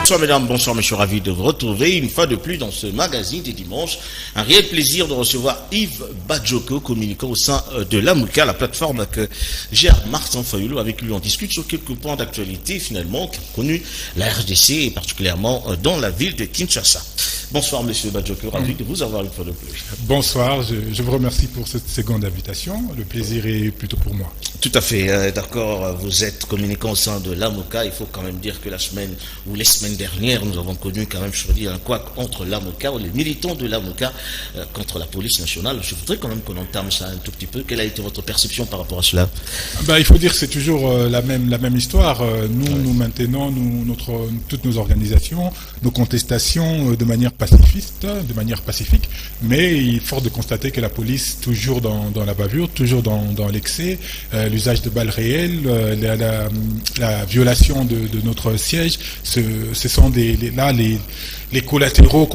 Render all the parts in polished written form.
Bonsoir mesdames, bonsoir monsieur, ravi de vous retrouver une fois de plus dans ce magazine des dimanches. Un réel plaisir de recevoir Yves Badjoko, communicant au sein de l'AMUCA, la plateforme que gère Martin Fayoulou. Avec lui on discute sur quelques points d'actualité finalement qui ont connu la RDC et particulièrement dans la ville de Kinshasa. Bonsoir monsieur Badjoko, ravi de vous avoir une fois de plus. Bonsoir, je vous remercie pour cette seconde invitation. Le plaisir est plutôt pour moi. Tout à fait, d'accord. Vous êtes communicant au sein de l'AMUCA. Il faut quand même dire que la semaine ou les semaines dernières, nous avons connu quand même, je veux dire, un couac entre l'AMUCA ou les militants de l'AMUCA contre la police nationale. Je voudrais quand même qu'on entame ça un tout petit peu. Quelle a été votre perception par rapport à cela? Il faut dire que c'est toujours la même histoire. Nous maintenons toutes nos organisations, nos contestations de manière pacifiste, de manière pacifique, mais il est fort de constater que la police, toujours dans la bavure, toujours dans l'excès, l'usage de balles réelles, la violation de notre siège, ce sont les collatéraux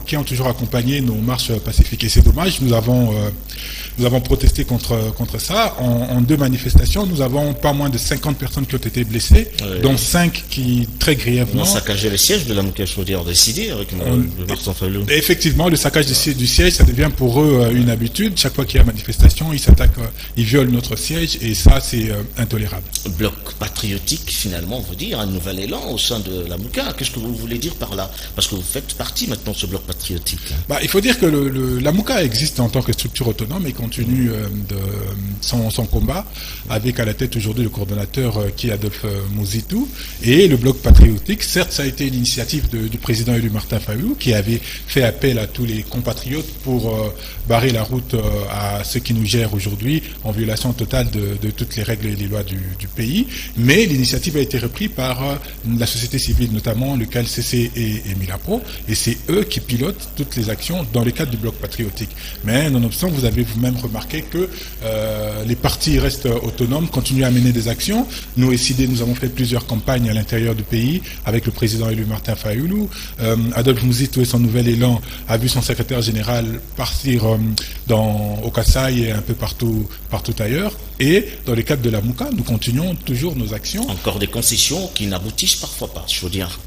qui ont toujours accompagné nos marches pacifiques. Et c'est dommage, nous avons protesté contre ça. En deux manifestations, nous avons pas moins de 50 personnes qui ont été blessées, dont 5 qui très grièvement. On a saccagé le siège de l'AMUCA, je veux dire, décidé avec le Martin Fayoulou. Effectivement, le saccage du siège, ça devient pour eux une habitude. Chaque fois qu'il y a manifestation, ils s'attaquent, ils violent notre siège et ça, c'est intolérable. Bloc patriotique, finalement, on veut dire, un nouvel élan au sein de l'AMUCA. Qu'est-ce que vous voulez dire par là? Parce que vous faites partie maintenant de ce bloc patriotique. Il faut dire que l'AMUCA existe en tant que structure autonome et continue son combat avec à la tête aujourd'hui le coordonnateur qui est Adolphe Mouzitou. Et le bloc patriotique, certes, ça a été une initiative du président élu Martin Fayoulou qui avait fait appel à tous les compatriotes pour barrer la route à ceux qui nous gèrent aujourd'hui en violation totale de toutes les règles et les lois du pays. Mais l'initiative a été reprise par la société civile, notamment le CALCC et Milapro, et c'est eux qui pilotent toutes les actions dans le cadre du bloc patriotique. Mais nonobstant, vous avez vous-même remarqué que les partis restent autonomes, continuent à mener des actions. Nous, SID, nous avons fait plusieurs campagnes à l'intérieur du pays avec le président élu Martin Fayoulou. Adolphe Mouzitou et son nouvel élan a vu son secrétaire général partir au Kassai et un peu partout ailleurs. Et dans le cadre de l'AMUCA, nous continuons toujours nos actions. Encore des concessions qui n'aboutissent parfois pas, je veux dire.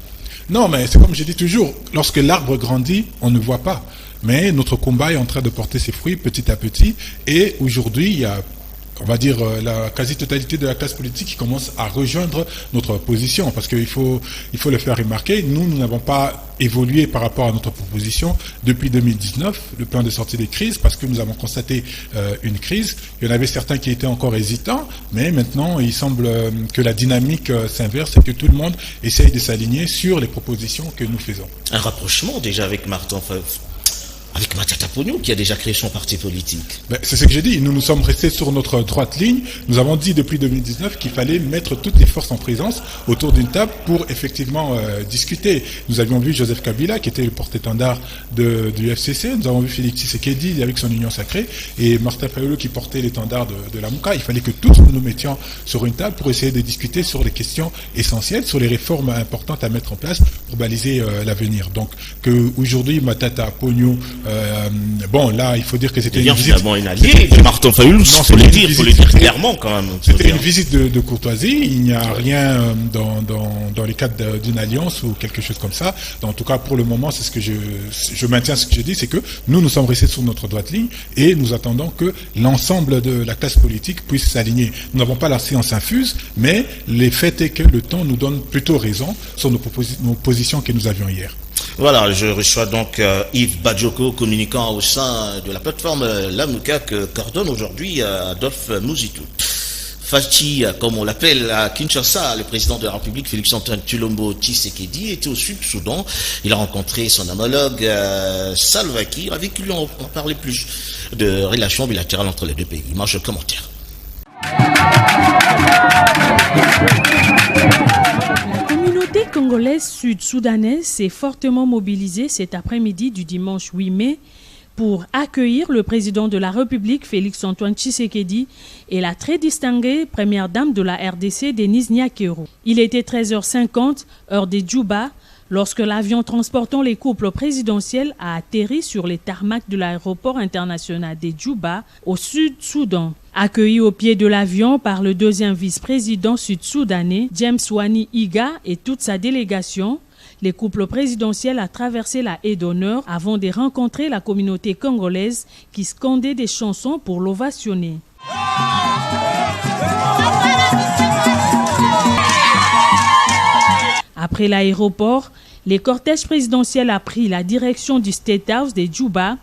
Non, mais c'est comme je dis toujours, lorsque l'arbre grandit, on ne voit pas. Mais notre combat est en train de porter ses fruits petit à petit. Et aujourd'hui, il y a, on va dire, la quasi-totalité de la classe politique qui commence à rejoindre notre position. Parce qu'il faut le faire remarquer, nous n'avons pas évolué par rapport à notre proposition depuis 2019, le plan de sortie des crises, parce que nous avons constaté une crise. Il y en avait certains qui étaient encore hésitants, mais maintenant, il semble que la dynamique s'inverse et que tout le monde essaye de s'aligner sur les propositions que nous faisons. Un rapprochement déjà avec Martin Fayoulou, avec Matata Pogno qui a déjà créé son parti politique. C'est ce que j'ai dit, nous sommes restés sur notre droite ligne. Nous avons dit depuis 2019 qu'il fallait mettre toutes les forces en présence autour d'une table pour effectivement discuter. Nous avions vu Joseph Kabila qui était le porte-étendard du FCC, nous avons vu Félix Tshisekedi avec son union sacrée et Martin Fayoulou qui portait l'étendard de l'AMUCA. Il fallait que tous nous mettions sur une table pour essayer de discuter sur les questions essentielles, sur les réformes importantes à mettre en place pour baliser l'avenir. Donc qu'aujourd'hui Matata Pogno là, il faut dire que c'était une visite. Une alliée de Martin Fayoulou, il faut le dire clairement quand même. C'était une visite de courtoisie. Il n'y a rien dans les cadres d'une alliance ou quelque chose comme ça. En tout cas, pour le moment, c'est ce que je maintiens ce que je dis, c'est que nous sommes restés sur notre droite ligne et nous attendons que l'ensemble de la classe politique puisse s'aligner. Nous n'avons pas la séance infuse, mais le fait est que le temps nous donne plutôt raison sur nos positions que nous avions hier. Voilà, je reçois donc Yves Badjoko, communicant au sein de la plateforme l'AMUCA que coordonne aujourd'hui Adolphe Mouzitou. Fachi, comme on l'appelle à Kinshasa, le président de la République, Félix-Antoine Tshilombo Tshisekedi, était au Sud-Soudan. Il a rencontré son homologue Salva Kiir, avec qui on parlait plus de relations bilatérales entre les deux pays. Moi, je commentaire. La communauté congolaise sud-soudanaise s'est fortement mobilisée cet après-midi du dimanche 8 mai pour accueillir le président de la République, Félix-Antoine Tshisekedi, et la très distinguée première dame de la RDC, Denise Nyakero. Il était 13h50, heure de Djouba, lorsque l'avion transportant les couples présidentiels a atterri sur les tarmacs de l'aéroport international de Djouba, au Sud-Soudan. Accueilli au pied de l'avion par le deuxième vice-président sud-soudanais, James Wani Iga, et toute sa délégation, le couple présidentiel a traversé la haie d'honneur avant de rencontrer la communauté congolaise qui scandait des chansons pour l'ovationner. Après l'aéroport, le cortège présidentiel a pris la direction du State House de Djouba,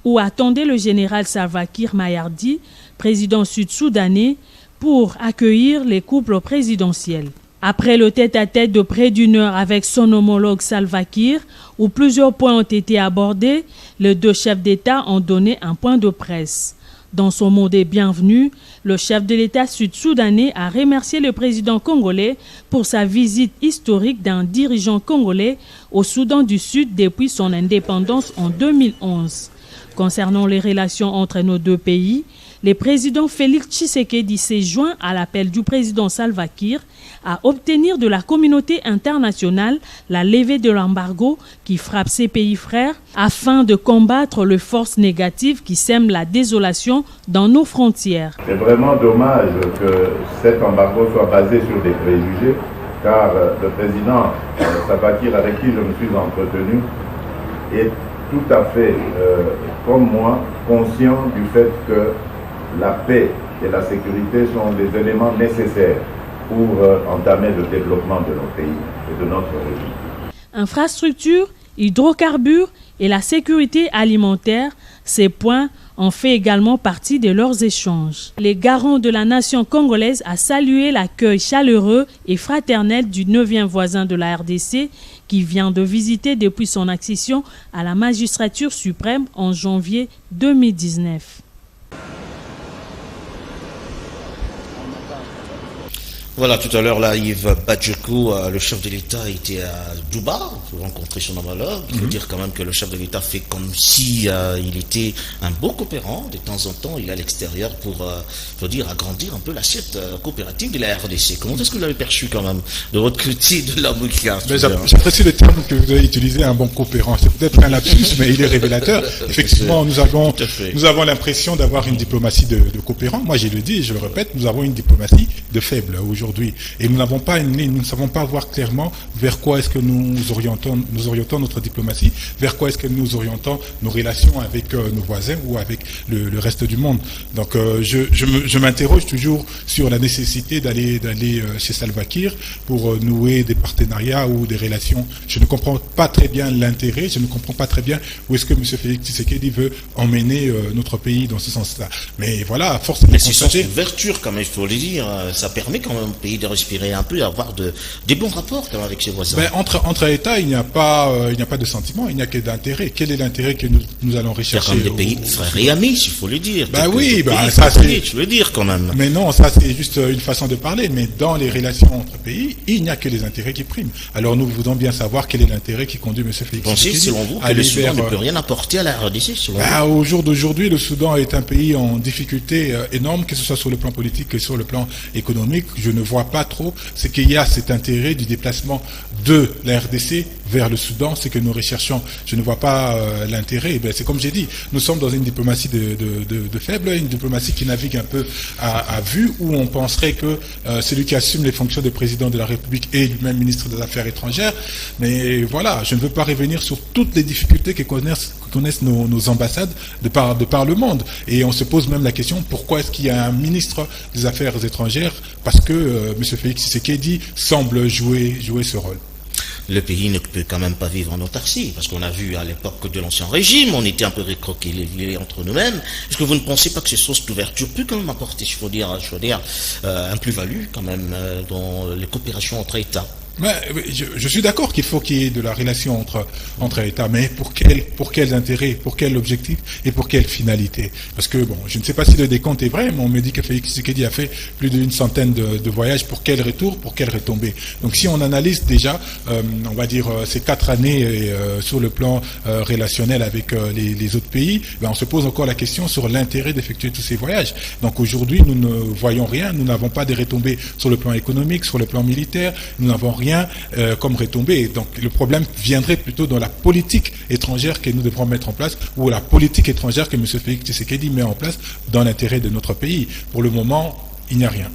où attendait le général Salva Kiir Mayardi, président sud-soudanais, pour accueillir les couples présidentiels. Après le tête-à-tête de près d'une heure avec son homologue Salva Kiir, où plusieurs points ont été abordés, les deux chefs d'État ont donné un point de presse. Dans son mot de bienvenue, le chef de l'État sud-soudanais a remercié le président congolais pour sa visite historique d'un dirigeant congolais au Soudan du Sud depuis son indépendance en 2011. Concernant les relations entre nos deux pays, le président Félix Tshisekedi s'est joint à l'appel du président Salva Kiir à obtenir de la communauté internationale la levée de l'embargo qui frappe ses pays frères afin de combattre les forces négatives qui sèment la désolation dans nos frontières. C'est vraiment dommage que cet embargo soit basé sur des préjugés, car le président Salva Kiir, avec qui je me suis entretenu, est tout à fait, comme moi, conscient du fait que la paix et la sécurité sont des éléments nécessaires pour entamer le développement de nos pays et de notre région. Infrastructures, hydrocarbures et la sécurité alimentaire, ces points ont fait également partie de leurs échanges. Les garants de la nation congolaise a salué l'accueil chaleureux et fraternel du 9e voisin de la RDC qui vient de visiter depuis son accession à la magistrature suprême en janvier 2019. Voilà, tout à l'heure, là, Yves Badjoko, le chef de l'État, était à Djouba pour rencontrer son homologue. Il faut dire quand même que le chef de l'État fait comme si il était un beau coopérant. De temps en temps, il est à l'extérieur pour, faut dire, agrandir un peu l'assiette coopérative de la RDC. Comment est-ce que vous l'avez perçu quand même de votre côté de la MOUCA? J'apprécie le terme que vous avez utilisé, un bon coopérant. C'est peut-être un lapsus, mais il est révélateur. Effectivement, nous avons l'impression d'avoir une diplomatie de coopérant. Moi, je le dis et je le répète, nous avons une diplomatie de faible aujourd'hui. Et nous ne savons pas voir clairement vers quoi est-ce que nous orientons notre diplomatie, vers quoi est-ce que nous orientons nos relations avec nos voisins ou avec le reste du monde. Donc je m'interroge toujours sur la nécessité d'aller chez Salva Kiir pour nouer des partenariats ou des relations. Je ne comprends pas très bien l'intérêt, je ne comprends pas très bien où est-ce que M. Félix Tshisekedi veut emmener notre pays dans ce sens-là. Mais voilà, à force de constater... C'est une ouverture quand même, il faut le dire, ça permet quand même pays de respirer un peu et avoir des bons rapports quand même avec ses voisins. Ben, entre États, il n'y a pas de sentiment, il n'y a que d'intérêt. Quel est l'intérêt que nous allons rechercher? C'est comme des pays frères et amis, il faut le dire. Ben oui, ça c'est... Tu veux dire quand même. Mais non, ça c'est juste une façon de parler. Mais dans les relations entre pays, il n'y a que les intérêts qui priment. Alors nous voudons bien savoir quel est l'intérêt qui conduit M. Félix Tshisekedi. Pensez, selon vous, que le Soudan ne peut rien apporter à la RDC, selon vous? Au jour d'aujourd'hui, le Soudan est un pays en difficulté énorme, que ce soit sur le plan politique que sur le plan économique. Je ne vois pas trop ce qu'il y a cet intérêt du déplacement de la RDC vers le Soudan, c'est que nous recherchons. Je ne vois pas l'intérêt. Ben, c'est comme j'ai dit, nous sommes dans une diplomatie de faible, une diplomatie qui navigue un peu à vue, où on penserait que celui qui assume les fonctions de président de la République est lui-même ministre des Affaires étrangères. Mais voilà, je ne veux pas revenir sur toutes les difficultés que connaissent nos ambassades de par le monde. Et on se pose même la question, pourquoi est-ce qu'il y a un ministre des Affaires étrangères? Parce que M. Félix Tshisekedi semble jouer ce rôle. Le pays ne peut quand même pas vivre en autarcie, parce qu'on a vu à l'époque de l'Ancien Régime, on était un peu récroqués entre nous-mêmes. Est-ce que vous ne pensez pas que ces sources d'ouverture peut quand même apporter, il faut dire, un plus-value quand même dans les coopérations entre États? Je suis d'accord qu'il faut qu'il y ait de la relation entre États, mais pour quels intérêts, pour quel objectif et pour quelle finalité? Parce que bon, je ne sais pas si le décompte est vrai, mais on me dit que Félix Tshisekedi a fait plus d'une centaine de voyages. Pour quel retour, pour quelle retombée? Donc si on analyse déjà, on va dire ces 4 années sur le plan relationnel avec les autres pays, on se pose encore la question sur l'intérêt d'effectuer tous ces voyages. Donc aujourd'hui, nous ne voyons rien, nous n'avons pas de retombées sur le plan économique, sur le plan militaire, nous n'avons rien comme retombée. Donc le problème viendrait plutôt dans la politique étrangère que nous devrons mettre en place, ou la politique étrangère que M. Félix Tshisekedi met en place dans l'intérêt de notre pays. Pour le moment, il n'y a rien.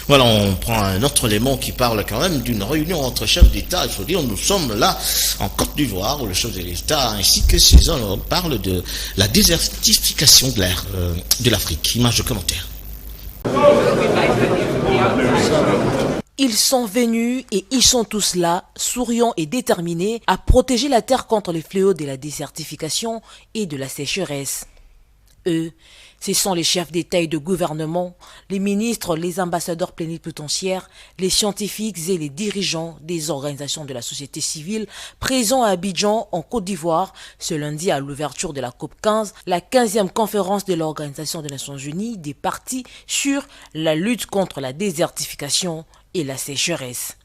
Voilà, on prend un autre élément qui parle quand même d'une réunion entre chefs d'État. Il faut dire, nous sommes là en Côte d'Ivoire où le chef de l'État ainsi que ses hommes parlent de la désertification de l'Afrique. Image de commentaire. Ils sont venus et ils sont tous là, souriants et déterminés à protéger la terre contre les fléaux de la désertification et de la sécheresse. Eux, ce sont les chefs d'État et de gouvernement, les ministres, les ambassadeurs plénipotentiaires, les scientifiques et les dirigeants des organisations de la société civile présents à Abidjan, en Côte d'Ivoire, ce lundi à l'ouverture de la COP15, la 15e conférence de l'Organisation des Nations Unies des parties sur la lutte contre la désertification et la sécheresse.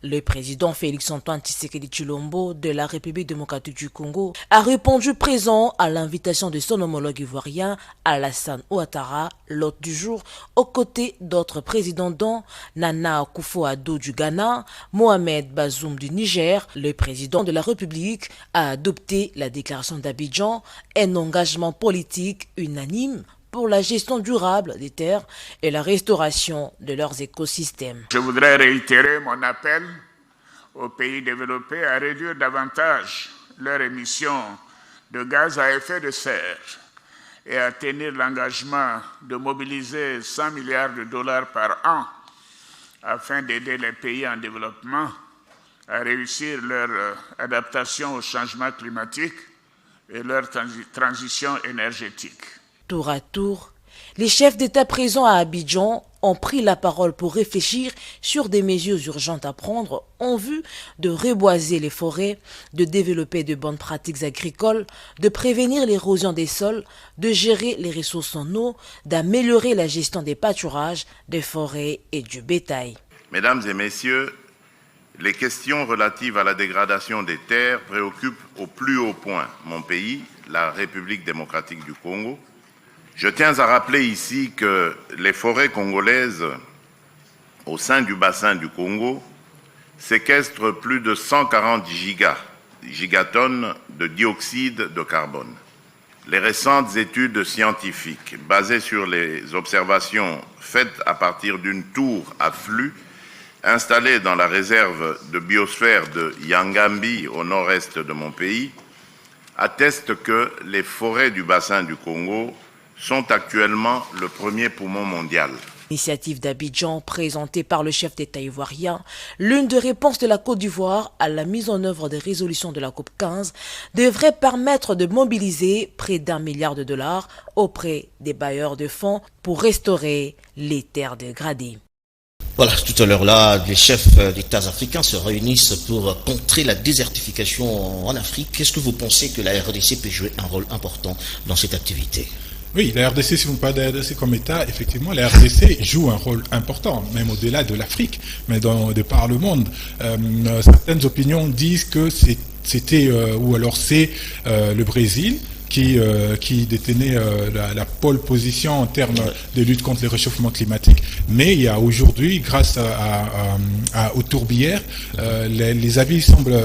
Le président Félix-Antoine Tshisekedi Tshilombo de la République démocratique du Congo a répondu présent à l'invitation de son homologue ivoirien Alassane Ouattara, l'hôte du jour, aux côtés d'autres présidents dont Nana Akufo-Addo du Ghana, Mohamed Bazoum du Niger. Le président de la République a adopté la déclaration d'Abidjan, un engagement politique unanime pour la gestion durable des terres et la restauration de leurs écosystèmes. Je voudrais réitérer mon appel aux pays développés à réduire davantage leurs émissions de gaz à effet de serre et à tenir l'engagement de mobiliser 100 milliards de dollars par an afin d'aider les pays en développement à réussir leur adaptation au changement climatique et leur transition énergétique. Tour à tour, les chefs d'État présents à Abidjan ont pris la parole pour réfléchir sur des mesures urgentes à prendre en vue de reboiser les forêts, de développer de bonnes pratiques agricoles, de prévenir l'érosion des sols, de gérer les ressources en eau, d'améliorer la gestion des pâturages, des forêts et du bétail. Mesdames et messieurs, les questions relatives à la dégradation des terres préoccupent au plus haut point mon pays, la République démocratique du Congo. Je tiens à rappeler ici que les forêts congolaises, au sein du bassin du Congo, séquestrent plus de 140 gigatonnes de dioxyde de carbone. Les récentes études scientifiques, basées sur les observations faites à partir d'une tour à flux installée dans la réserve de biosphère de Yangambi, au nord-est de mon pays, attestent que les forêts du bassin du Congo sont actuellement le premier poumon mondial. Initiative d'Abidjan présentée par le chef d'État ivoirien, l'une des réponses de la Côte d'Ivoire à la mise en œuvre des résolutions de la COP15 devrait permettre de mobiliser près d'1 milliard de dollars auprès des bailleurs de fonds pour restaurer les terres dégradées. Voilà, tout à l'heure là, les chefs d'États africains se réunissent pour contrer la désertification en Afrique. Qu'est-ce que vous pensez que la RDC peut jouer un rôle important dans cette activité ? Oui, la RDC, si vous me parlez de la RDC comme État, effectivement, la RDC joue un rôle important, même au-delà de l'Afrique, mais de par le monde. Certaines opinions disent que c'était, ou alors c'est le Brésil qui détenait la pole position en termes de lutte contre le réchauffement climatique. Mais il y a aujourd'hui, grâce aux tourbières, les avis semblent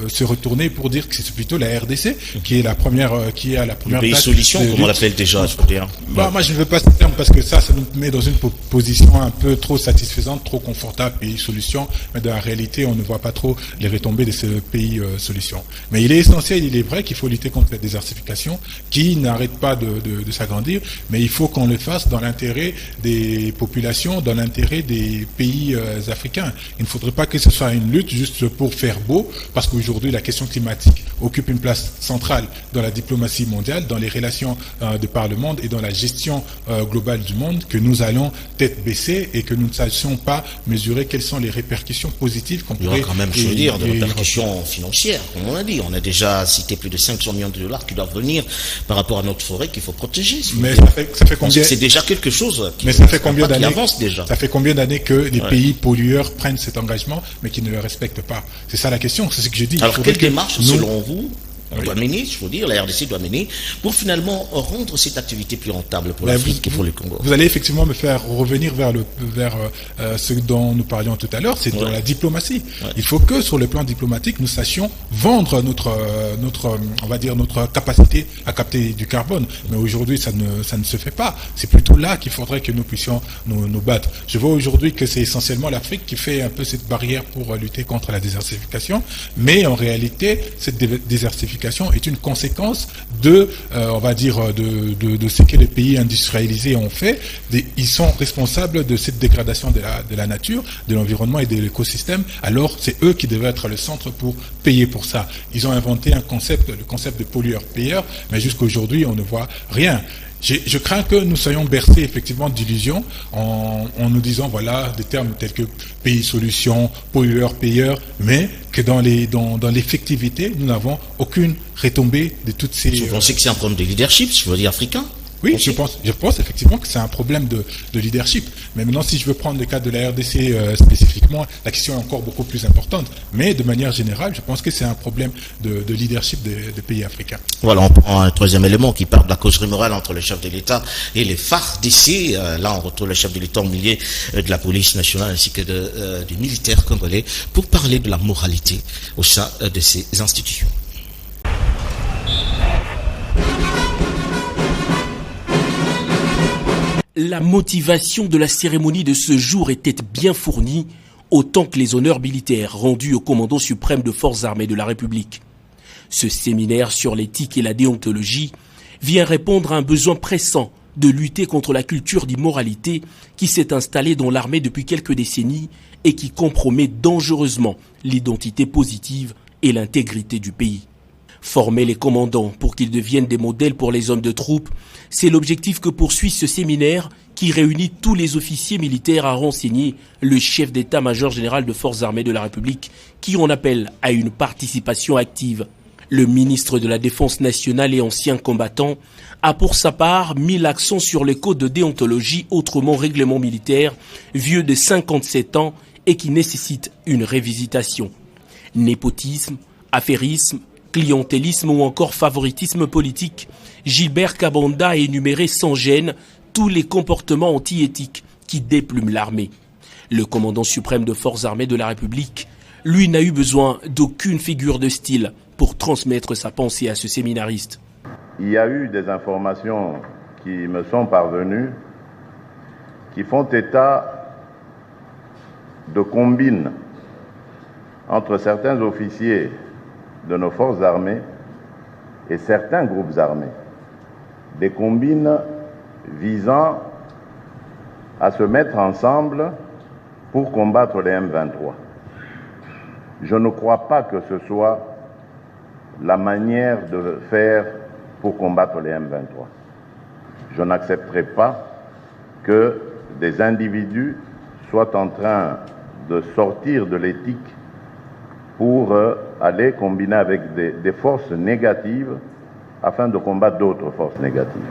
se retourner pour dire que c'est plutôt la RDC qui est la première, le pays solution, comme on l'appelle déjà, je peux dire. Bah, moi, je ne veux pas ce terme parce que ça nous met dans une position un peu trop satisfaisante, trop confortable, pays solution. Mais dans la réalité, on ne voit pas trop les retombées de ce pays solution. Mais il est essentiel, il est vrai qu'il faut lutter contre la désertification qui n'arrête pas de s'agrandir, mais il faut qu'on le fasse dans l'intérêt des populations, dans l'intérêt des pays africains. Il ne faudrait pas que ce soit une lutte juste pour faire beau, parce qu'aujourd'hui la question climatique occupe une place centrale dans la diplomatie mondiale, dans les relations de par le monde et dans la gestion globale du monde, que nous allons tête baissée et que nous ne sachions pas mesurer quelles sont les répercussions positives qu'on pourrait... Il y aura quand même, je veux dire, des répercussions financières, comme on a dit. On a déjà cité plus de 500 millions de dollars qui doivent venir par rapport à notre forêt qu'il faut protéger. Mais ça fait combien? C'est déjà quelque chose mais ça fait combien d'années? Avance déjà. Ça fait combien d'années que les pays pollueurs prennent cet engagement, mais qui ne le respectent pas? C'est ça la question. C'est ce que j'ai dit. Alors quelle démarche, selon vous, On doit mener, il faut dire, la RDC doit mener, pour finalement rendre cette activité plus rentable pour l'Afrique et pour le Congo. Vous allez effectivement me faire revenir vers ce dont nous parlions tout à l'heure, c'est dans la diplomatie. Ouais. Il faut que sur le plan diplomatique, nous sachions vendre notre capacité à capter du carbone. Mais aujourd'hui, ça ne se fait pas. C'est plutôt là qu'il faudrait que nous puissions nous battre. Je vois aujourd'hui que c'est essentiellement l'Afrique qui fait un peu cette barrière pour lutter contre la désertification, mais en réalité, cette désertification est une conséquence de ce que les pays industrialisés ont fait. Ils sont responsables de cette dégradation de la nature, de l'environnement et de l'écosystème. Alors, c'est eux qui devaient être le centre pour payer pour ça. Ils ont inventé le concept de pollueur-payeur, mais jusqu'à aujourd'hui, on ne voit rien. Je crains que nous soyons bercés effectivement d'illusions en nous disant voilà des termes tels que pays solution, pollueur payeur, mais que dans l'effectivité nous n'avons aucune retombée de toutes ces. Vous pensez que c'est un problème de leadership, je veux dire africain? Oui, je pense effectivement que c'est un problème de leadership. Mais maintenant, si je veux prendre le cas de la RDC spécifiquement, la question est encore beaucoup plus importante. Mais de manière générale, je pense que c'est un problème de leadership des pays africains. Voilà, on prend un troisième élément qui parle de la causerie morale entre le chef de l'État et les FARDC. Là, on retrouve le chef de l'État au milieu de la police nationale ainsi que des militaires congolais pour parler de la moralité au sein de ces institutions. La motivation de la cérémonie de ce jour était bien fournie, autant que les honneurs militaires rendus au commandant suprême de forces armées de la République. Ce séminaire sur l'éthique et la déontologie vient répondre à un besoin pressant de lutter contre la culture d'immoralité qui s'est installée dans l'armée depuis quelques décennies et qui compromet dangereusement l'identité positive et l'intégrité du pays. Former les commandants pour qu'ils deviennent des modèles pour les hommes de troupe, c'est l'objectif que poursuit ce séminaire qui réunit tous les officiers militaires à renseigner le chef d'état-major général de forces armées de la République qui en appelle à une participation active. Le ministre de la Défense nationale et ancien combattant a pour sa part mis l'accent sur le code de déontologie, autrement règlement militaire, vieux de 57 ans et qui nécessite une révisitation. Népotisme, affairisme, clientélisme ou encore favoritisme politique, Gilbert Kabanda a énuméré sans gêne tous les comportements anti-éthiques qui déplument l'armée. Le commandant suprême de forces armées de la République, lui, n'a eu besoin d'aucune figure de style pour transmettre sa pensée à ce séminariste. Il y a eu des informations qui me sont parvenues qui font état de combines entre certains officiers de nos forces armées et certains groupes armés, des combines visant à se mettre ensemble pour combattre les M23. Je ne crois pas que ce soit la manière de faire pour combattre les M23. Je n'accepterai pas que des individus soient en train de sortir de l'éthique pour aller combiner avec des forces négatives afin de combattre d'autres forces négatives.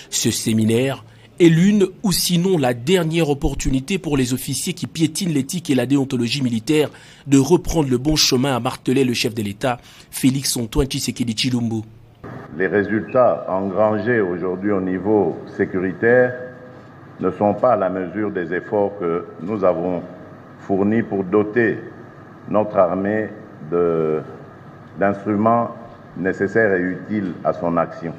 Ce séminaire est l'une ou sinon la dernière opportunité pour les officiers qui piétinent l'éthique et la déontologie militaire de reprendre le bon chemin, a martelé le chef de l'État, Félix-Antoine Tshisekedi Tshilombo. Les résultats engrangés aujourd'hui au niveau sécuritaire ne sont pas à la mesure des efforts que nous avons fournis pour doter notre armée d'instruments nécessaires et utiles à son action.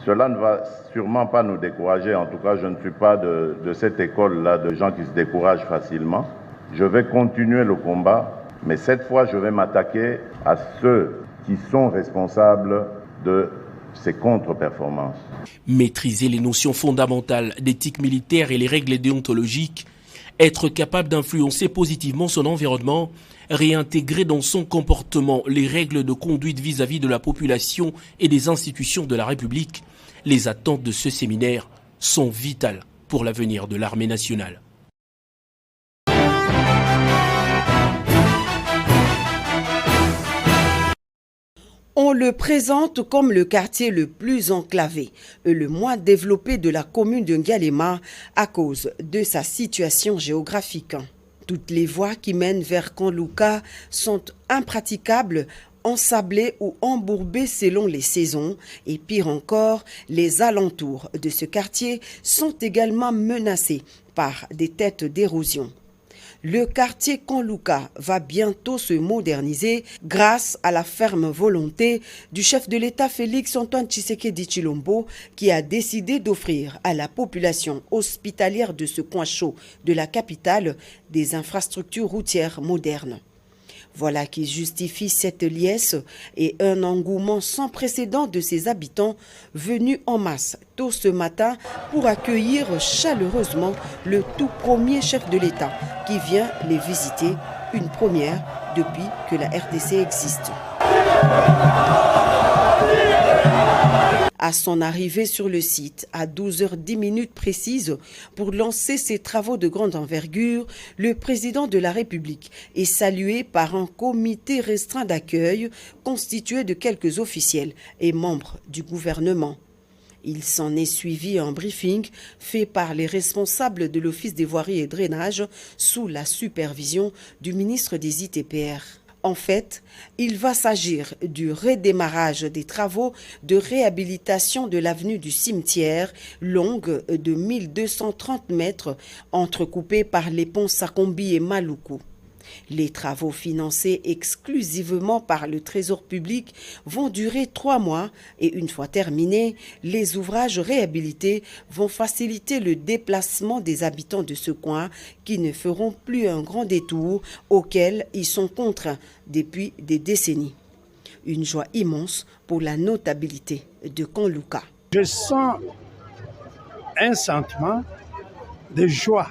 Cela ne va sûrement pas nous décourager. En tout cas, je ne suis pas de cette école-là de gens qui se découragent facilement. Je vais continuer le combat, mais cette fois, je vais m'attaquer à ceux qui sont responsables de ces contre-performances. Maîtriser les notions fondamentales d'éthique militaire et les règles déontologiques, être capable d'influencer positivement son environnement, réintégrer dans son comportement les règles de conduite vis-à-vis de la population et des institutions de la République, les attentes de ce séminaire sont vitales pour l'avenir de l'armée nationale. On le présente comme le quartier le plus enclavé et le moins développé de la commune de Ngalema à cause de sa situation géographique. Toutes les voies qui mènent vers Kanlouka sont impraticables ensablés ou embourbés selon les saisons. Et pire encore, les alentours de ce quartier sont également menacés par des têtes d'érosion. Le quartier Kanluka va bientôt se moderniser grâce à la ferme volonté du chef de l'État Félix-Antoine Tshisekedi Tshilombo qui a décidé d'offrir à la population hospitalière de ce coin chaud de la capitale des infrastructures routières modernes. Voilà qui justifie cette liesse et un engouement sans précédent de ses habitants venus en masse tôt ce matin pour accueillir chaleureusement le tout premier chef de l'État qui vient les visiter, une première depuis que la RDC existe. À son arrivée sur le site, à 12h10 précises, pour lancer ses travaux de grande envergure, le président de la République est salué par un comité restreint d'accueil constitué de quelques officiels et membres du gouvernement. Il s'en est suivi un briefing fait par les responsables de l'Office des voiries et drainage sous la supervision du ministre des ITPR. En fait, il va s'agir du redémarrage des travaux de réhabilitation de l'avenue du Cimetière, longue de 1230 mètres, entrecoupée par les ponts Sakombi et Maluku. Les travaux financés exclusivement par le Trésor public vont durer 3 mois et une fois terminés, les ouvrages réhabilités vont faciliter le déplacement des habitants de ce coin qui ne feront plus un grand détour auquel ils sont contraints depuis des décennies. Une joie immense pour la notabilité de Kanluka. Je sens un sentiment de joie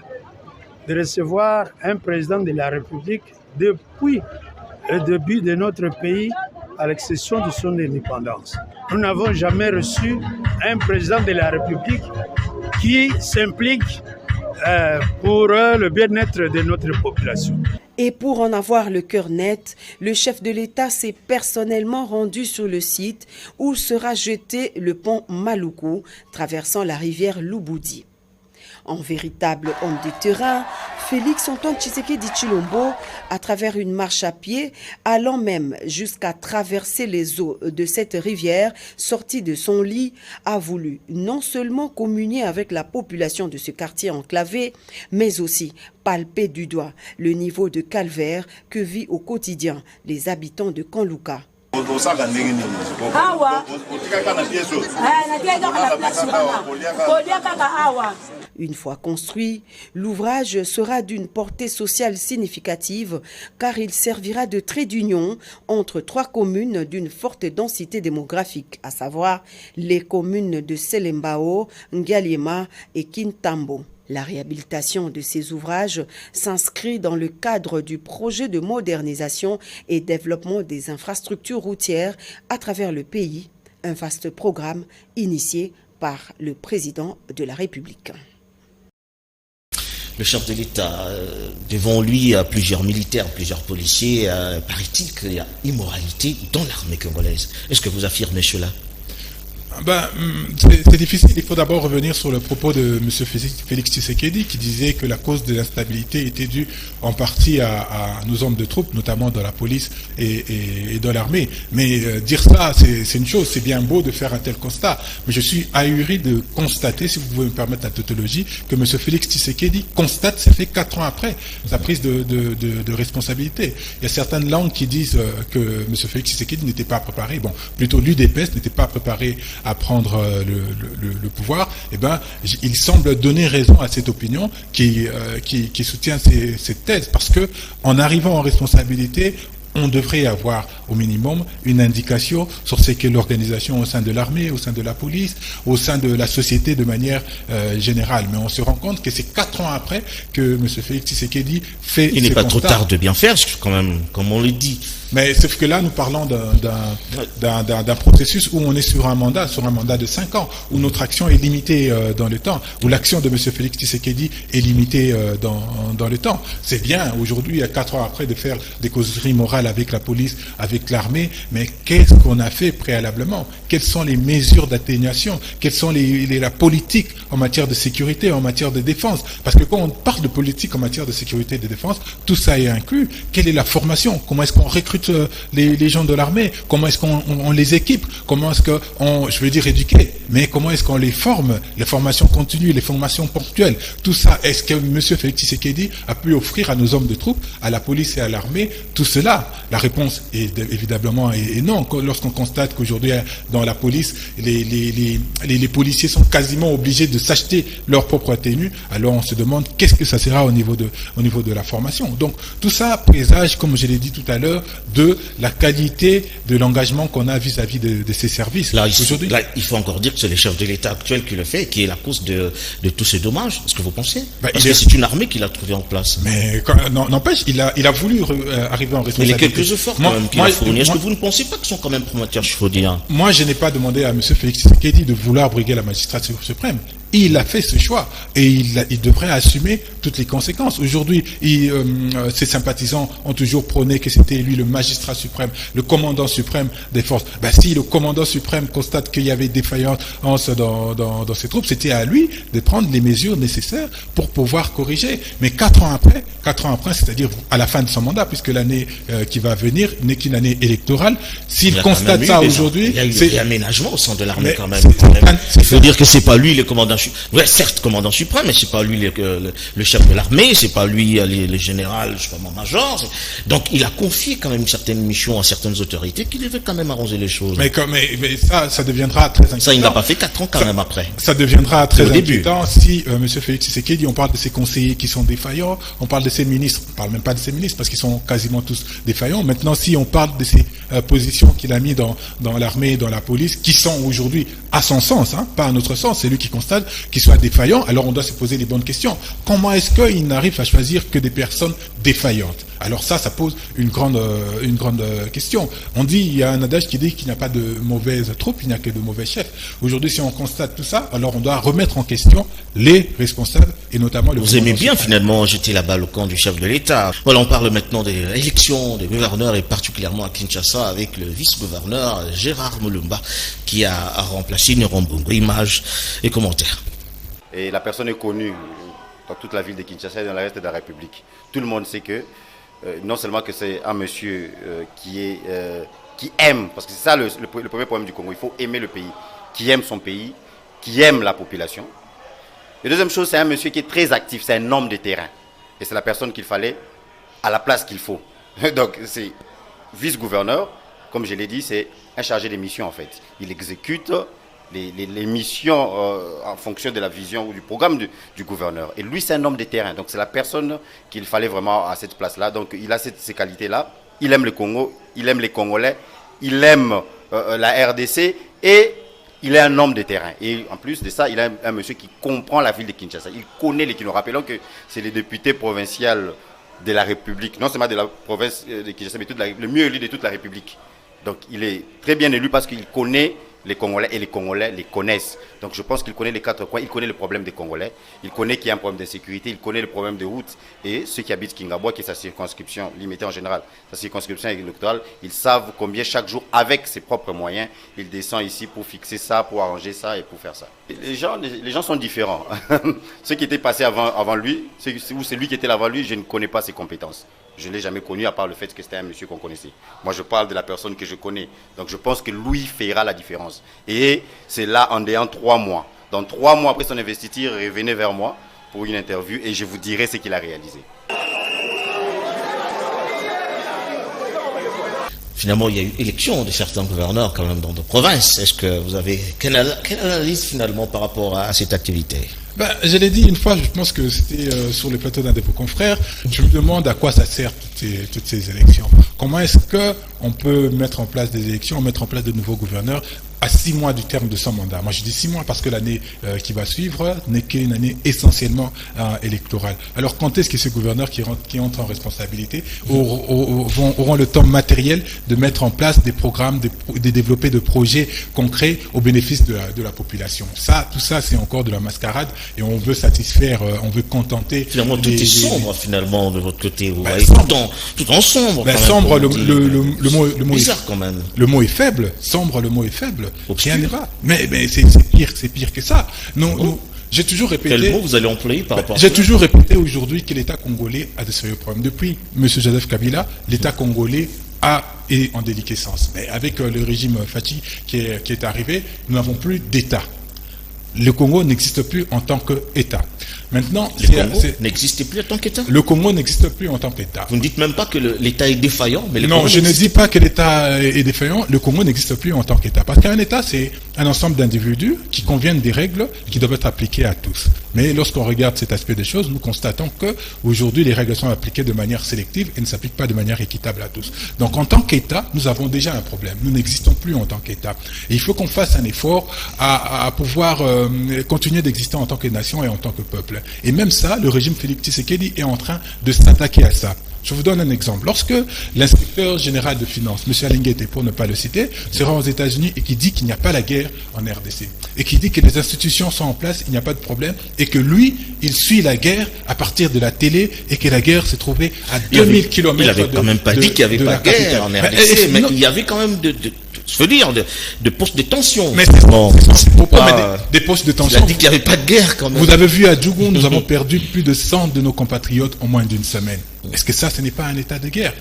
de recevoir un président de la République depuis le début de notre pays à l'exception de son indépendance. Nous n'avons jamais reçu un président de la République qui s'implique pour le bien-être de notre population. Et pour en avoir le cœur net, le chef de l'État s'est personnellement rendu sur le site où sera jeté le pont Maluku, traversant la rivière Lubudi. En véritable homme de terrain, Félix-Antoine Tshisekedi Tshilombo, à travers une marche à pied, allant même jusqu'à traverser les eaux de cette rivière, sorti de son lit, a voulu non seulement communier avec la population de ce quartier enclavé, mais aussi palper du doigt le niveau de calvaire que vit au quotidien les habitants de Kanluka. Une fois construit, l'ouvrage sera d'une portée sociale significative car il servira de trait d'union entre 3 communes d'une forte densité démographique, à savoir les communes de Selembao, Ngaliema et Kintambo. La réhabilitation de ces ouvrages s'inscrit dans le cadre du projet de modernisation et développement des infrastructures routières à travers le pays, un vaste programme initié par le président de la République. Le chef de l'État, devant lui, plusieurs militaires, plusieurs policiers, paraît-il qu'il y a immoralité dans l'armée congolaise. Est-ce que vous affirmez cela ? C'est difficile. Il faut d'abord revenir sur le propos de M. Félix Tshisekedi qui disait que la cause de l'instabilité était due en partie à nos hommes de troupes, notamment dans la police et dans l'armée. Mais dire ça, c'est une chose. C'est bien beau de faire un tel constat. Mais je suis ahuri de constater, si vous pouvez me permettre la tautologie, que M. Félix Tshisekedi constate, ça fait 4 ans après sa prise de responsabilité. Il y a certaines langues qui disent que M. Félix Tshisekedi n'était pas préparé. Bon, plutôt l'UDPS n'était pas préparé à prendre le pouvoir. Eh ben, il semble donner raison à cette opinion qui soutient cette thèse, parce que en arrivant en responsabilité, on devrait avoir au minimum une indication sur ce qu'est l'organisation au sein de l'armée, au sein de la police, au sein de la société de manière générale. Mais on se rend compte que c'est 4 ans après que M. Félix Tshisekedi fait. Il n'est pas trop tard de bien faire, quand même, comme on le dit. Mais sauf que là, nous parlons d'un processus où on est sur un mandat de 5 ans, où notre action est limitée dans le temps, où l'action de M. Félix Tshisekedi est limitée dans le temps. C'est bien, aujourd'hui, à 4 ans après, de faire des causeries morales avec la police, avec l'armée, mais qu'est-ce qu'on a fait préalablement? Quelles sont les mesures d'atténuation? Quelles sont la politique en matière de sécurité, en matière de défense? Parce que quand on parle de politique en matière de sécurité et de défense, tout ça est inclus. Quelle est la formation? Comment est-ce qu'on recrute recrute les gens de l'armée? Comment est-ce qu'on les équipe? Comment est-ce qu'on, je veux dire éduquer, mais comment est-ce qu'on les forme? Les formations continues, les formations ponctuelles, tout ça, est-ce que M. Félix Tshisekedi a pu offrir à nos hommes de troupes, à la police et à l'armée, tout cela? La réponse est évidemment est non. Lorsqu'on constate qu'aujourd'hui, dans la police, les policiers sont quasiment obligés de s'acheter leur propre tenue, alors on se demande qu'est-ce que ça sera au niveau de la formation. Donc tout ça présage, comme je l'ai dit tout à l'heure, de la qualité de l'engagement qu'on a vis-à-vis de ces services. Là, il faut encore dire que c'est le chef de l'État actuel qui le fait, qui est la cause de tous ces dommages. Est-ce que vous pensez? Parce que c'est une armée qui l'a trouvé en place. Mais n'empêche, il a voulu arriver en responsabilité. Mais les quelques efforts quand même qu'il a fournis, est-ce que vous ne pensez pas qu'ils sont quand même prometteurs, il faut dire? Moi, je n'ai pas demandé à M. Félix Tshisekedi de vouloir briguer la magistrature suprême. Il a fait ce choix et il devrait assumer toutes les conséquences. Aujourd'hui, ses sympathisants ont toujours prôné que c'était lui le magistrat suprême, le commandant suprême des forces. Si le commandant suprême constate qu'il y avait défaillance dans ses troupes, c'était à lui de prendre les mesures nécessaires pour pouvoir corriger. Mais 4 ans après, c'est-à-dire à la fin de son mandat, puisque l'année qui va venir n'est qu'une année électorale, s'il constate ça aujourd'hui... Il y a eu des aménagements au sein de l'armée quand même. Il faut dire que c'est pas lui le commandant. Ouais, certes, commandant suprême, mais c'est pas lui le chef de l'armée, c'est pas lui le général, je sais pas, mon major. Donc, il a confié quand même certaines missions à certaines autorités qui devaient quand même arranger les choses. Mais ça deviendra très inquiétant. Ça, il n'a pas fait 4 ans quand même après. Ça deviendra très inquiétant si M. Félix Tshisekedi, on parle de ses conseillers qui sont défaillants, on parle de ses ministres, on parle même pas de ses ministres parce qu'ils sont quasiment tous défaillants. Maintenant, si on parle de ses positions qu'il a mis dans l'armée et dans la police, qui sont aujourd'hui à son sens, pas à notre sens, c'est lui qui constate qu'ils soient défaillants, alors on doit se poser les bonnes questions. Comment est-ce qu'il n'arrive à choisir que des personnes défaillantes? Alors ça pose une grande question. On dit, il y a un adage qui dit qu'il n'y a pas de mauvaises troupes, il n'y a que de mauvais chefs. Aujourd'hui, si on constate tout ça, alors on doit remettre en question les responsables et notamment le... Vous aimez bien finalement jeter la balle au camp du chef de l'État. Voilà, on parle maintenant des élections des gouverneurs et particulièrement à Kinshasa avec le vice-gouverneur Gérard Mulumba qui a remplacé Nyerombongo. Images et commentaires. Et la personne est connue dans toute la ville de Kinshasa et dans le reste de la République. Tout le monde sait que non seulement que c'est un monsieur qui aime, parce que c'est ça le premier problème du Congo, il faut aimer le pays, qui aime son pays, qui aime la population. La deuxième chose, c'est un monsieur qui est très actif, c'est un homme de terrain. Et c'est la personne qu'il fallait à la place qu'il faut. Donc c'est vice-gouverneur, comme je l'ai dit, c'est un chargé des missions en fait. Il exécute les missions en fonction de la vision ou du programme du gouverneur. Et lui, c'est un homme de terrain. Donc, c'est la personne qu'il fallait vraiment à cette place-là. Donc, il a ces qualités-là. Il aime le Congo, il aime les Congolais, il aime la RDC et il est un homme de terrain. Et en plus de ça, il est un monsieur qui comprend la ville de Kinshasa. Il connaît les Kinshasa. Rappelons que c'est les députés provinciaux de la République, non seulement de la province de Kinshasa, mais le mieux élu de toute la République. Donc, il est très bien élu parce qu'il connaît les Congolais et les Congolais les connaissent. Donc je pense qu'il connaît les 4 coins, il connaît le problème des Congolais, il connaît qu'il y a un problème d'insécurité, il connaît le problème des routes et ceux qui habitent Kingabwa, qui est sa circonscription limitée en général, sa circonscription électorale, ils savent combien chaque jour, avec ses propres moyens, il descend ici pour fixer ça, pour arranger ça et pour faire ça. Les gens sont différents. Ceux qui étaient passés avant lui, ou c'est lui qui était là avant lui, je ne connais pas ses compétences. Je ne l'ai jamais connu à part le fait que c'était un monsieur qu'on connaissait. Moi, je parle de la personne que je connais. Donc, je pense que lui fera la différence. Et c'est là, en ayant 3 mois. Dans 3 mois après son investiture, revenez vers moi pour une interview et je vous dirai ce qu'il a réalisé. Finalement, il y a eu élection de certains gouverneurs quand même dans nos provinces. Est-ce que vous avez quelle analyse finalement par rapport à cette activité? Je l'ai dit une fois, je pense que c'était sur le plateau d'un de vos confrères. Je me demande à quoi ça sert toutes ces élections. Comment est-ce qu'on peut mettre en place des élections, mettre en place de nouveaux gouverneurs à 6 mois du terme de son mandat? Moi, je dis 6 mois parce que l'année qui va suivre n'est qu'une année essentiellement électorale. Alors, quand est-ce que ces gouverneurs qui entrent en responsabilité auront le temps matériel de mettre en place des programmes, de développer des projets concrets au bénéfice de la population? Tout ça, c'est encore de la mascarade et on veut satisfaire, on veut contenter. Finalement, tout est sombre finalement de votre côté. Vous voyez, tout en sombre. Sombre, le mot bizarre quand même. Le mot est faible. Sombre, le mot est faible. Rien n'est pas. Mais c'est pire que ça. J'ai toujours répété. Quel mot vous allez employer par rapport à ça? J'ai toujours répété aujourd'hui que l'État congolais a de sérieux problèmes. Depuis M. Joseph Kabila, l'État congolais est en déliquescence. Mais avec le régime Fachi qui est arrivé, nous n'avons plus d'État. Le Congo n'existe plus en tant qu'État. Maintenant, le Congo n'existe plus en tant qu'État. Le Congo n'existe plus en tant qu'État. Vous ne dites même pas que l'État est défaillant, mais non, je ne dis pas que l'État est défaillant. Le Congo n'existe plus en tant qu'État, parce qu'un État, c'est un ensemble d'individus qui conviennent des règles qui doivent être appliquées à tous. Mais lorsqu'on regarde cet aspect des choses, nous constatons que aujourd'hui, les règles sont appliquées de manière sélective et ne s'appliquent pas de manière équitable à tous. Donc, en tant qu'État, nous avons déjà un problème. Nous n'existons plus en tant qu'État. Et il faut qu'on fasse un effort à pouvoir continuer d'exister en tant que nation et en tant que peuple. Et même ça, le régime Félix Tshisekedi est en train de s'attaquer à ça. Je vous donne un exemple. Lorsque l'inspecteur général de finances, M. Alinguete, pour ne pas le citer, se rend aux États-Unis et qui dit qu'il n'y a pas la guerre en RDC, et qui dit que les institutions sont en place, il n'y a pas de problème, et que lui, il suit la guerre à partir de la télé, et que la guerre s'est trouvée à 2000 km. Il n'avait quand même pas dit qu'il n'y avait pas de guerre en RDC, mais il y avait quand même je veux dire, de postes de tension. Mais c'est des postes de tension. Il a dit qu'il n'y avait pas de guerre quand même. Vous avez vu à Djougou, nous avons perdu plus de 100 de nos compatriotes en moins d'une semaine. Est-ce que ça, ce n'est pas un état de guerre?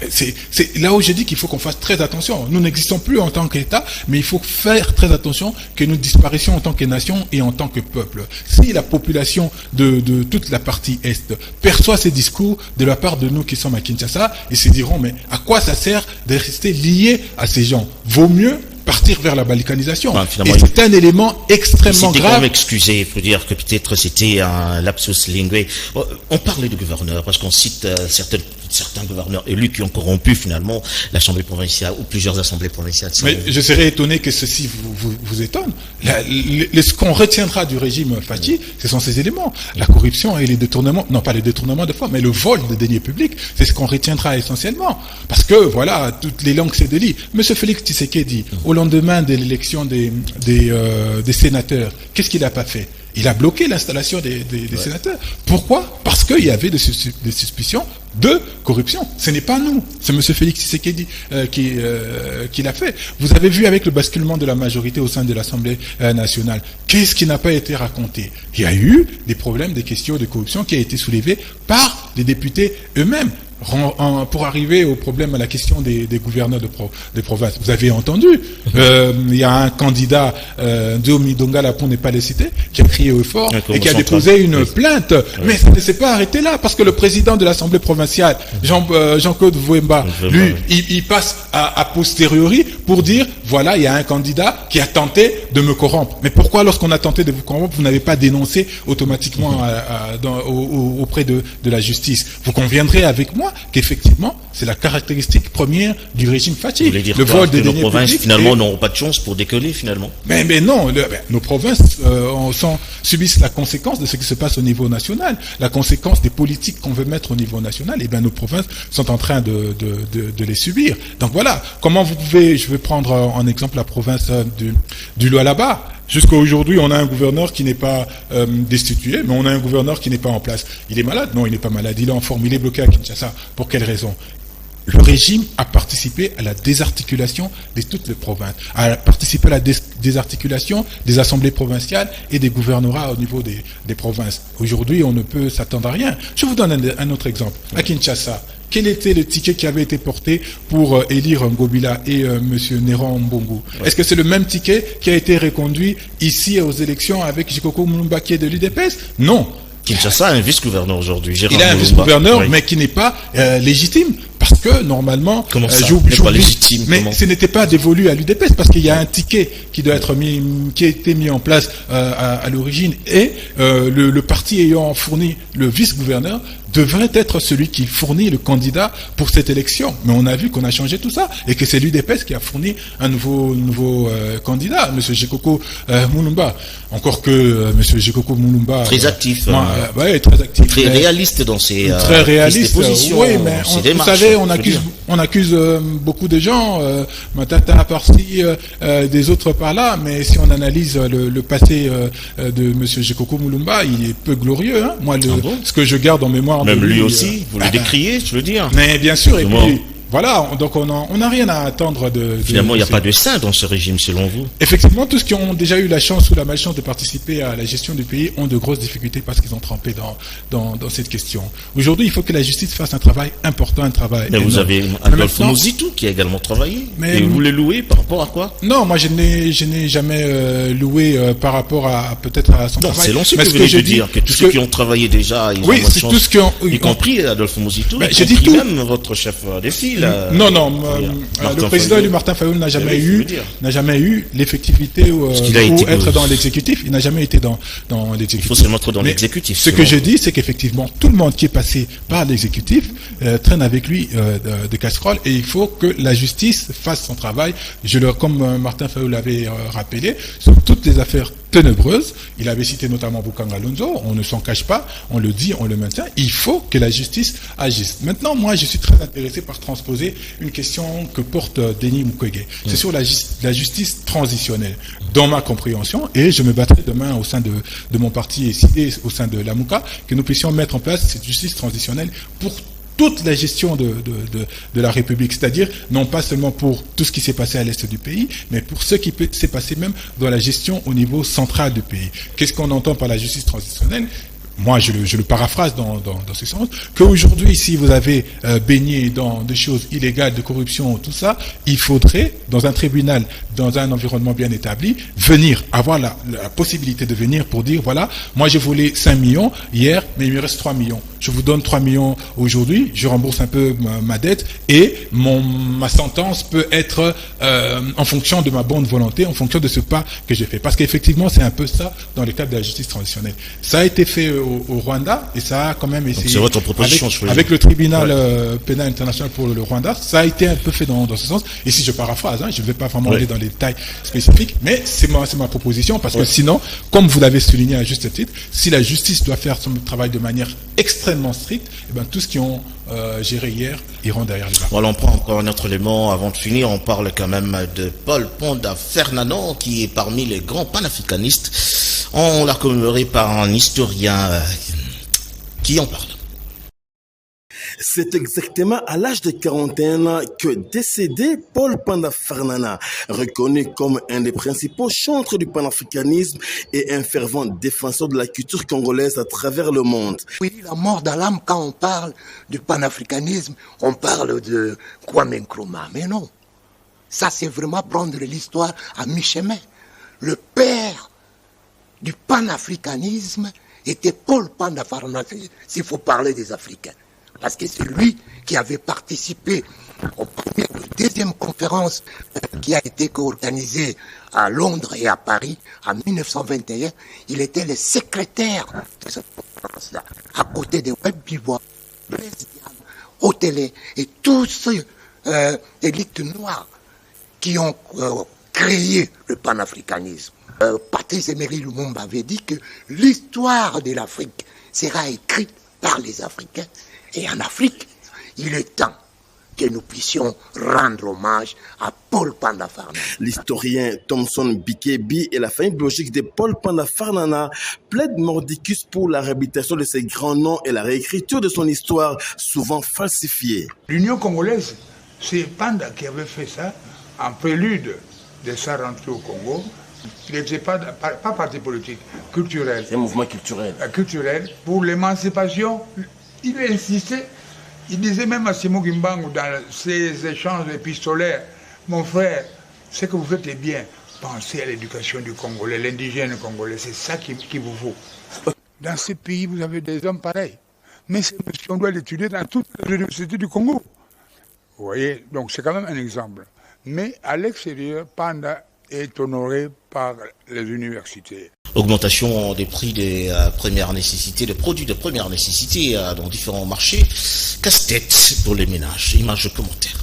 C'est là où je dis qu'il faut qu'on fasse très attention. Nous n'existons plus en tant qu'État, mais il faut faire très attention que nous disparaissions en tant que nation et en tant que peuple. Si la population de toute la partie Est perçoit ces discours de la part de nous qui sommes à Kinshasa, ils se diront, mais à quoi ça sert de rester lié à ces gens? Vaut mieux partir vers la balkanisation. Et c'est un élément extrêmement grave. Quand même excusé, il faut dire que peut-être c'était un lapsus linguae. On parlait de gouverneurs parce qu'on cite certains gouverneurs élus qui ont corrompu finalement l'Assemblée provinciale ou plusieurs assemblées provinciales. Mais je serais étonné que ceci vous étonne. Ce qu'on retiendra du régime Fachi, ce sont ces éléments. La corruption et les détournements, non pas les détournements de fonds, mais le vol de deniers publics, c'est ce qu'on retiendra essentiellement. Parce que, voilà, toutes les langues c'est de lit. Monsieur Félix Tshisekedi, au lendemain de l'élection des sénateurs, qu'est-ce qu'il n'a pas fait? Il a bloqué l'installation des sénateurs. Pourquoi? Parce qu'il y avait des suspicions de corruption. Ce n'est pas nous. C'est M. Félix Tshisekedi qui l'a fait. Vous avez vu avec le basculement de la majorité au sein de l'Assemblée nationale, qu'est-ce qui n'a pas été raconté? Il y a eu des problèmes, des questions de corruption qui a été soulevées par les députés eux-mêmes. Pour arriver au problème, à la question des gouverneurs de province. Vous avez entendu, il y a un candidat, Diomi Dongala, pour ne pas le citer, qui a crié au fort et qui a déposé une plainte. Mais ça ne s'est pas arrêté là, parce que le président de l'Assemblée provinciale, Jean-Claude Vouemba, lui, il passe à posteriori pour dire, voilà, il y a un candidat qui a tenté de me corrompre. Mais pourquoi, lorsqu'on a tenté de vous corrompre, vous n'avez pas dénoncé automatiquement auprès de la justice? Vous conviendrez avec moi qu'effectivement, c'est la caractéristique première du régime Fachi. Le vol des deniers publics. Finalement, n'auront pas de chance pour décoller, finalement. Mais non, nos provinces subissent la conséquence de ce qui se passe au niveau national, la conséquence des politiques qu'on veut mettre au niveau national. Et bien, nos provinces sont en train de les subir. Donc voilà, comment vous pouvez, je vais prendre en exemple la province du Lualaba. Jusqu'à aujourd'hui, on a un gouverneur qui n'est pas destitué, mais on a un gouverneur qui n'est pas en place. Il est malade? Non, il n'est pas malade. Il est en forme. Il est bloqué à Kinshasa. Pour quelle raison? Le régime a participé à la désarticulation de toutes les provinces, a participé à la désarticulation des assemblées provinciales et des gouvernorats au niveau des provinces. Aujourd'hui, on ne peut s'attendre à rien. Je vous donne un autre exemple. À Kinshasa, quel était le ticket qui avait été porté pour élire Ngobila et M. Néron Mbongo? Est-ce que c'est le même ticket qui a été reconduit ici aux élections avec Jikoko Mulumba qui est de l'UDPS? Non. Kinshasa a un vice-gouverneur aujourd'hui. Il a un vice-gouverneur, mais qui n'est pas légitime. Parce que, normalement, comment ça, pas légitime, mais ce n'était pas dévolu à l'UDPS, parce qu'il y a un ticket qui doit être qui a été mis en place à l'origine, et le parti ayant fourni le vice-gouverneur devrait être celui qui fournit le candidat pour cette élection. Mais on a vu qu'on a changé tout ça, et que c'est l'UDPS qui a fourni un nouveau candidat, M. Jikoko Mulumba. Encore que M. Jikoko Mulumba... Très actif. Très actif. Très réaliste dans ses très réaliste, positions. Oui, mais vous savez, on accuse beaucoup de gens, Matata par-ci, des autres par-là, mais si on analyse le passé de M. Jikoko Mulumba, il est peu glorieux. Hein. Moi, ce que je garde en mémoire même de lui aussi, vous le décriez, je veux dire. Mais bien sûr, et puis Voilà, donc on n'a rien à attendre de... Finalement, il n'y a pas de saint dans ce régime, selon vous. Effectivement, tous ceux qui ont déjà eu la chance ou la malchance de participer à la gestion du pays ont de grosses difficultés parce qu'ils ont trempé dans cette question. Aujourd'hui, il faut que la justice fasse un travail important, un travail Mais énorme. vous avez Adolphe Mouzitou qui a également travaillé. Mais et vous les louez par rapport à quoi? Non, moi je n'ai jamais loué par rapport à peut-être à son travail. C'est long ce Mais que vous venez de dire, que tous ceux qui ont travaillé déjà, ils ont c'est chance, tous ceux qui ont... y compris Adolphe Mouzitou, Ben, y j'ai dit compris tout. même votre chef de file. Non, le président élu Martin Fayoul n'a jamais eu l'effectivité ou être dans l'exécutif. Il n'a jamais été dans l'exécutif. Il faut se mettre dans l'exécutif. Ce que je dis, c'est qu'effectivement, tout le monde qui est passé par l'exécutif traîne avec lui de casseroles et il faut que la justice fasse son travail. Comme Martin Fayoul l'avait rappelé, sur toutes les affaires ténébreuse. Il avait cité notamment Bukanga Alonso. On ne s'en cache pas, on le dit, on le maintient. Il faut que la justice agisse. Maintenant, moi, je suis très intéressé par transposer une question que porte Denis Mukwege. C'est sur la justice transitionnelle. Dans ma compréhension, et je me battrai demain au sein de mon parti et au sein de l'AMUCA, que nous puissions mettre en place cette justice transitionnelle pour toute la gestion de la République, c'est-à-dire non pas seulement pour tout ce qui s'est passé à l'est du pays, mais pour ce qui s'est passé même dans la gestion au niveau central du pays. Qu'est-ce qu'on entend par la justice transitionnelle ? Moi, je le paraphrase dans ce sens, qu'aujourd'hui, si vous avez baigné dans des choses illégales, de corruption, tout ça, il faudrait, dans un tribunal, dans un environnement bien établi, venir, avoir la possibilité de venir pour dire, voilà, moi j'ai volé 5 millions hier, mais il me reste 3 millions. Je vous donne 3 millions aujourd'hui, je rembourse un peu ma dette, et ma sentence peut être en fonction de ma bonne volonté, en fonction de ce pas que j'ai fait. Parce qu'effectivement, c'est un peu ça dans le cadre de la justice transitionnelle. Ça a été fait au Rwanda, et ça a quand même essayé... C'est votre proposition, avec le tribunal pénal international pour le Rwanda, ça a été un peu fait dans ce sens. Et si je paraphrase, je ne vais pas vraiment aller dans les détails spécifiques, mais c'est ma proposition, parce que sinon, comme vous l'avez souligné à juste titre, si la justice doit faire son travail de manière extrêmement stricte, et ben, tous qui ont géré hier iront derrière les barres. Voilà, on prend encore un autre élément avant de finir. On parle quand même de Paul Ponda Fernandes, qui est parmi les grands panafricanistes. On l'a commémoré par un historien qui en parle. C'est exactement à l'âge de 41 ans que décédé Paul Ponda Fernandes, reconnu comme un des principaux chantres du panafricanisme et un fervent défenseur de la culture congolaise à travers le monde. Oui, la mort dans l'âme, quand on parle du panafricanisme, on parle de Kwame Nkrumah. Mais non, ça c'est vraiment prendre l'histoire à mi-chemin. Le père du panafricanisme était Paul Ponda Fernandes, s'il faut parler des Africains. Parce que c'est lui qui avait participé aux premières et deuxième conférences qui a été organisée à Londres et à Paris en 1921. Il était le secrétaire de cette conférence-là, à côté de Webb Bivois, Blaise Diagne, Otélé et tous ces élites noires qui ont créé le panafricanisme. Patrice Emery Lumumba avait dit que l'histoire de l'Afrique sera écrite par les Africains. Et en Afrique, il est temps que nous puissions rendre hommage à Paul Ponda Fernandes. L'historien Thomson Bikebi et la famille biologique de Paul Ponda Fernandes plaident mordicus pour la réhabilitation de ses grands noms et la réécriture de son histoire, souvent falsifiée. L'Union congolaise, c'est Ponda qui avait fait ça en prélude de sa rentrée au Congo. Il n'était pas parti politique, culturel. C'est un mouvement culturel. Culturel pour l'émancipation. Il insistait, il disait même à Simon Gimbangu dans ses échanges épistolaires, mon frère, ce que vous faites est bien, pensez à l'éducation du Congolais, l'indigène congolais, c'est ça qu'il vous faut. Dans ce pays, vous avez des hommes pareils, mais on doit l'étudier dans toutes les universités du Congo. Vous voyez, donc c'est quand même un exemple. Mais à l'extérieur, Ponda est honoré par les universités. Augmentation des prix des premières nécessités, des produits de première nécessité dans différents marchés. Casse-tête pour les ménages. Image de commentaire.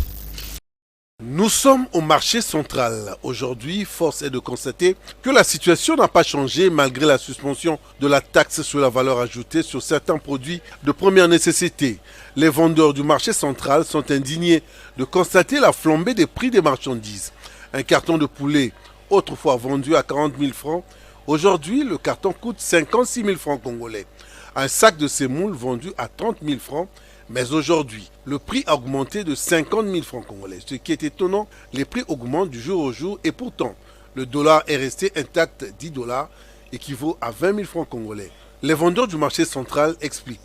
Nous sommes au marché central. Aujourd'hui, force est de constater que la situation n'a pas changé malgré la suspension de la taxe sur la valeur ajoutée sur certains produits de première nécessité. Les vendeurs du marché central sont indignés de constater la flambée des prix des marchandises. Un carton de poulet, autrefois vendu à 40 000 francs, aujourd'hui le carton coûte 56 000 francs congolais. Un sac de semoule vendu à 30 000 francs Mais aujourd'hui, le prix a augmenté de 50 000 francs congolais. Ce qui est étonnant, les prix augmentent du jour au jour et pourtant, le dollar est resté intact. 10 dollars équivaut à 20 000 francs congolais. Les vendeurs du marché central expliquent.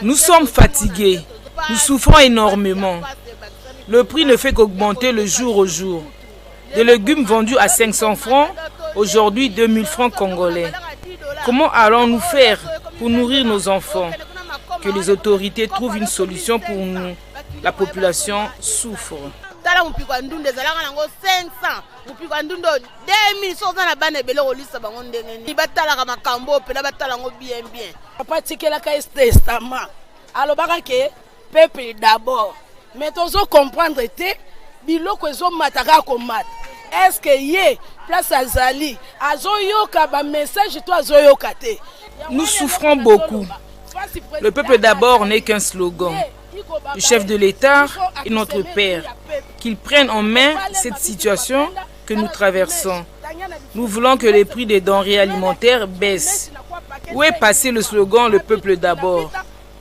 Nous sommes fatigués, nous souffrons énormément. Le prix ne fait qu'augmenter le jour au jour. Des légumes vendus à 500 francs, aujourd'hui 2000 francs congolais. Comment allons-nous faire pour nourrir nos enfants? Que les autorités trouvent une solution pour nous. La population souffre. Peuple d'abord. Mais tu comprendre que biloko ezo mataka komata. Est-ce que yé place azali azoyoka ba message toi azoyoka te? Nous souffrons beaucoup. Le peuple d'abord n'est qu'un slogan. Le chef de l'État est notre père. Qu'il prenne en main cette situation que nous traversons. Nous voulons que les prix des denrées alimentaires baissent. Où est passé le slogan le peuple d'abord?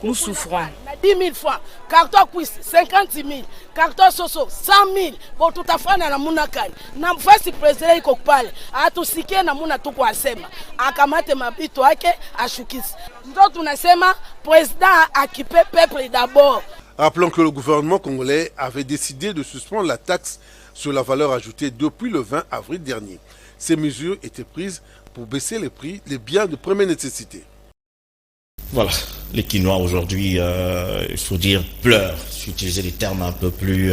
Nous souffrons. 10 000 francs, carton quiz 50 000, carton soso 100 000. Bon, tout à fait, na muna kani. Na mfasi président iko pale. Atusike na muna tuko asema. Akamate mabito yake ashukisi. Ndio tunasema président akipe peuple d'abord. Rappelons que le gouvernement congolais avait décidé de suspendre la taxe sur la valeur ajoutée depuis le 20 avril dernier. Ces mesures étaient prises pour baisser les prix des biens de première nécessité. Voilà, les Quinois aujourd'hui, il faut dire, pleurent. Je vais utiliser des termes un peu plus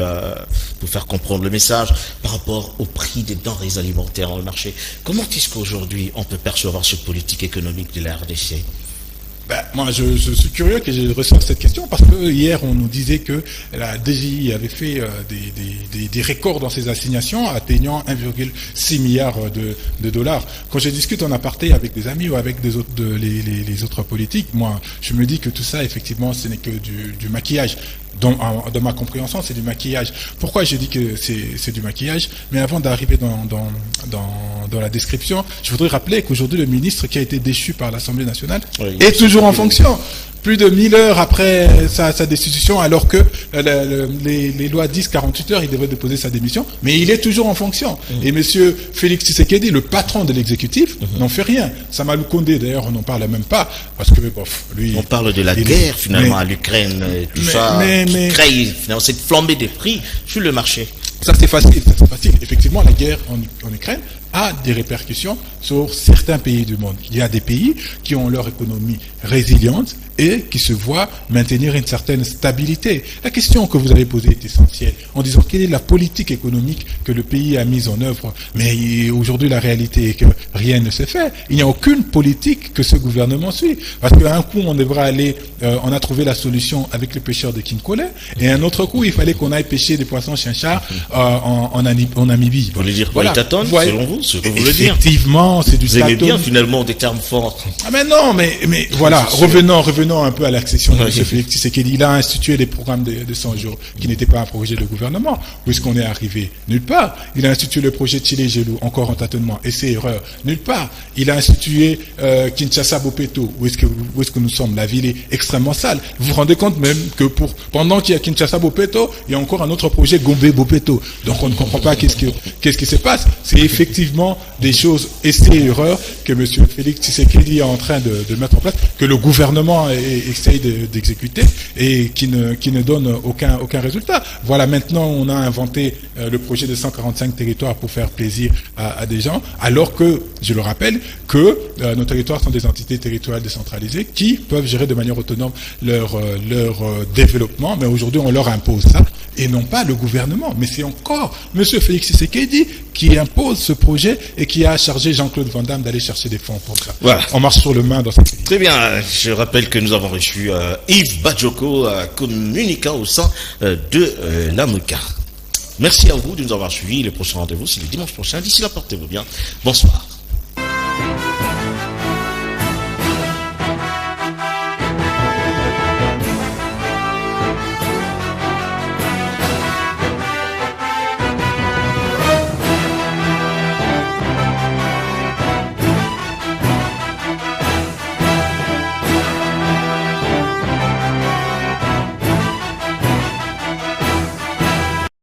pour faire comprendre le message par rapport au prix des denrées alimentaires dans le marché. Comment est-ce qu'aujourd'hui on peut percevoir cette politique économique de la RDC? Moi, je suis curieux que je reçoive cette question parce que hier, on nous disait que la DGI avait fait des records dans ses assignations atteignant 1,6 milliard de dollars. Quand je discute en aparté avec des amis ou avec des autres, les autres politiques, moi, je me dis que tout ça, effectivement, ce n'est que du maquillage. Dans ma compréhension, c'est du maquillage. Pourquoi je dis que c'est du maquillage? Mais avant d'arriver dans la description, je voudrais rappeler qu'aujourd'hui, le ministre qui a été déchu par l'Assemblée nationale est toujours en fonction. Plus de 1000 heures après sa destitution, alors que les lois disent 48 heures, il devrait déposer sa démission, mais il est toujours en fonction. Et monsieur Félix Tshisekedi, le patron de l'exécutif, n'en fait rien. Samalou Kondé, d'ailleurs, on n'en parle même pas, parce que, lui... On parle de la guerre, finalement, à l'Ukraine, tout ça, qui crée, finalement, cette flambée des prix sur le marché. Ça, c'est facile. Effectivement, la guerre en Ukraine a des répercussions sur certains pays du monde. Il y a des pays qui ont leur économie résiliente et qui se voient maintenir une certaine stabilité. La question que vous avez posée est essentielle en disant quelle est la politique économique que le pays a mise en œuvre. Mais aujourd'hui, la réalité est que rien ne s'est fait. Il n'y a aucune politique que ce gouvernement suit. Parce qu'à un coup, on devrait aller, on a trouvé la solution avec les pêcheurs de Kinkole, et un autre coup, il fallait qu'on aille pêcher des poissons chinchards en Namibie. Vous voulez dire Waitatone, selon vous, ce que vous voulez dire? Effectivement, c'est du Vous aimez bien finalement des termes forts. Ah mais non, mais voilà, revenons un peu à l'accession de M. Félix Tshisekedi. Il a institué des programmes de 100 jours qui n'étaient pas un projet de gouvernement. Où est-ce qu'on est arrivé? Nulle part. Il a institué le projet Chile-Gelou, encore en tâtonnement, et c'est erreur. Nulle part. Il a institué Kinshasa-Bopeto. Où est-ce que nous sommes? La ville est extrêmement sale. Vous vous rendez compte même que pendant qu'il y a Kinshasa-Bopeto, il y a encore un autre projet Gombe-Bopeto. Donc on ne comprend pas qu'est-ce qui se passe. C'est effectivement des choses, essais et erreurs que M. Félix Tshisekedi est en train de mettre en place, que le gouvernement essaye d'exécuter et qui ne donne aucun résultat. Voilà, maintenant on a inventé le projet de 145 territoires pour faire plaisir à des gens, alors que, je le rappelle, que nos territoires sont des entités territoriales décentralisées qui peuvent gérer de manière autonome leur développement, mais aujourd'hui on leur impose ça, et non pas le gouvernement. Mais c'est encore M. Félix Tshisekedi qui impose ce projet et qui a chargé Jean-Claude Van Damme d'aller chercher des fonds pour ça. Voilà. On marche sur le main dans cette pays. Très bien, je rappelle que nous avons reçu Yves Badjoko, communicant au sein de la MUCA. Merci à vous de nous avoir suivis. Le prochain rendez-vous, c'est le dimanche prochain. D'ici là, portez-vous bien. Bonsoir.